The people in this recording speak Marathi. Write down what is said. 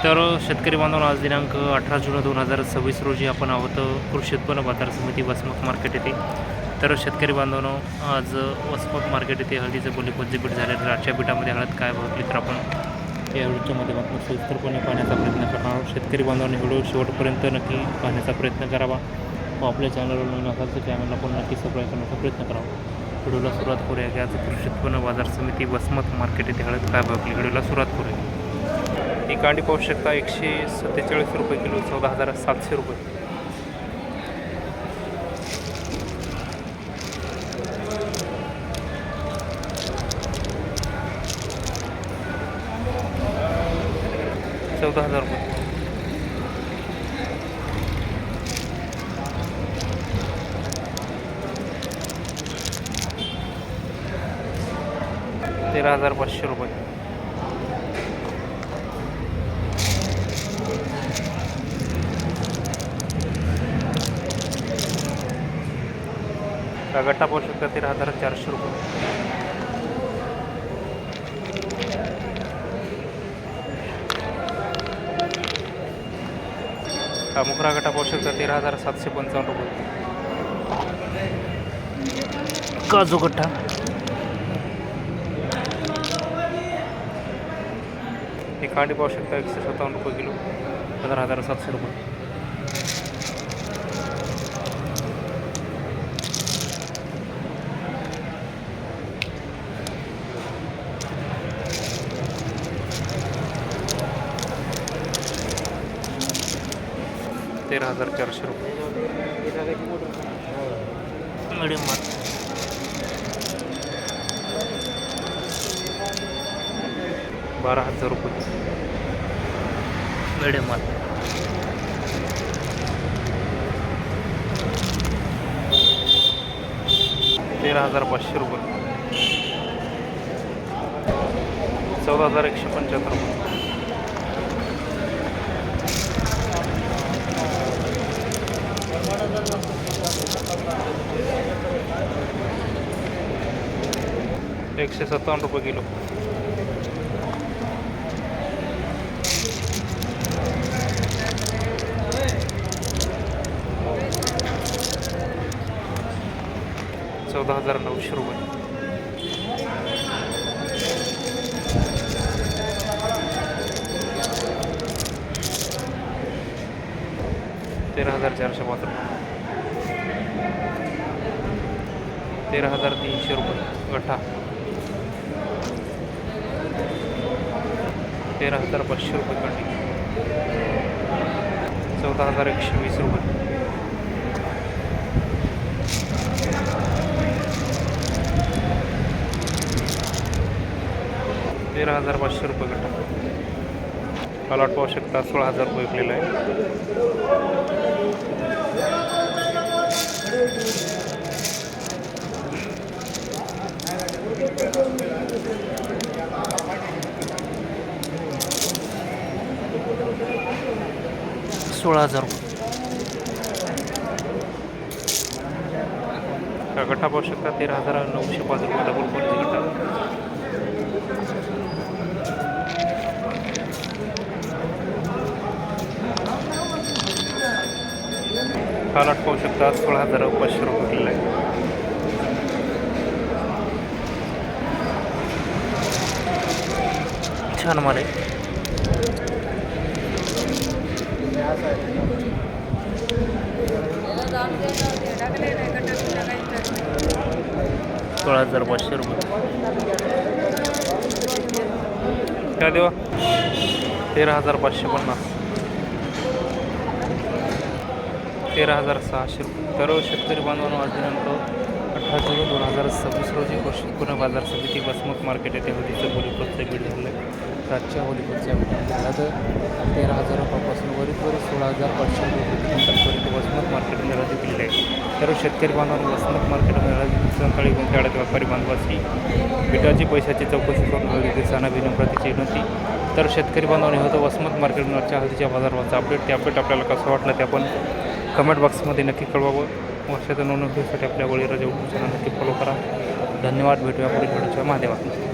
तर शेतकरी बांधवांनो, आज दिनांक 18 जुलै 2026 रोजी आपण आहोत कृषी उत्पन्न बाजार समिती वसमत मार्केट येथे. तर शेतकरी बांधवांनो, आज वसमत मार्केट येथे हळदीचं बोलीपत्ती बीट झालेलं. आजच्या बीटामध्ये हळद काय भावली तर आपण या व्हिडिओच्या माध्यमातून सविस्तरपणे पाहण्याचा प्रयत्न करणार आहोत. शेतकरी बांधवांनी व्हिडिओ शेवटपर्यंत नक्की पाहण्याचा प्रयत्न करावा व आपल्या चॅनलवर नवीन असाल तर चॅनलला पण नक्की सबस्क्राईब करण्याचा प्रयत्न करावा. व्हिडिओला सुरुवात करूया की आज कृषी उत्पन्न बाजार समिती वसमत मार्केट येथे हळद काय भावली. व्हिडिओला सुरुवात करूया. ही कांडी पाहू शकता 147 रुपये किलो, 14,700 रुपये. ₹14,000. ₹13,500. गट्टा पाहू शकता 13,400 रुपये. मुकरा गट्टा पाहू शकता 13,755 रुपये. काजू गट्टा ही कांडी पाहू शकता 157 रुपये किलो, 15,700 रुपये. ₹13,400 रुपये. मीडियम माल 12,000 रुपये. मीडियम माल 13,500 रुपये. 14,175 रुपये. ₹157 किलो. ₹14,900 रुपये. ₹13,405 रुपये. 13,300 रुपये गठ्ठा. 13,500 रुपये कांडी. 14,120 रुपये. ₹13,500 रुपये गठ्ठा. प्लॉट पाहू शकता 16,000 रुपये विकलेला आहे. ₹16,000 गठ्ठा पाहू शकता 13,905 रुपये. डबल क्वालिटी गठ्ठा. प्लॉट पाहू शकता 16,500 रुपये किलो आहे. छान माल आहे. 16,500 रुपये. काय देवा 13,550. 13,600 रुपये. तर शेतकरी बांधवांनो, आज दिनांक 18 जुलै 2026 रोजी कृषी उत्पन्न बाजार समिती वसमत मार्केट येथे हळदीचं बोलीपत्ती बीट झालं आहे. आजच्या बोलीपत्तीच्या बीटामध्ये हळद 13,000 रुपयापासून वरील 16,500 रुपयेपर्यंत वसमत मार्केटमध्ये हळद विकलेली आहे. तर शेतकरी बांधवांनो, वसमत मार्केटमध्ये हळद सकाळी गुंतवणूक व्यापारी बांधवाची बिटाची पैशाची चौकशी करून हळदी देताना विनम्रतेची विनंती. तर शेतकरी बांधवांनी होतं वसमत मार्केटवरच्या हळदीच्या बाजाराचा अपडेट. ते अपडेट आपल्याला कसं वाटलं ते आपण कमेंट बॉक्समध्ये नक्की कळवावं. वर्षाच्या नोंदणीसाठी आपल्या वळीराजा यूट्यूब चॅनल नक्की फॉलो करा. धन्यवाद. भेटूया पुढील व्हिडिओच्या माध्यमातून.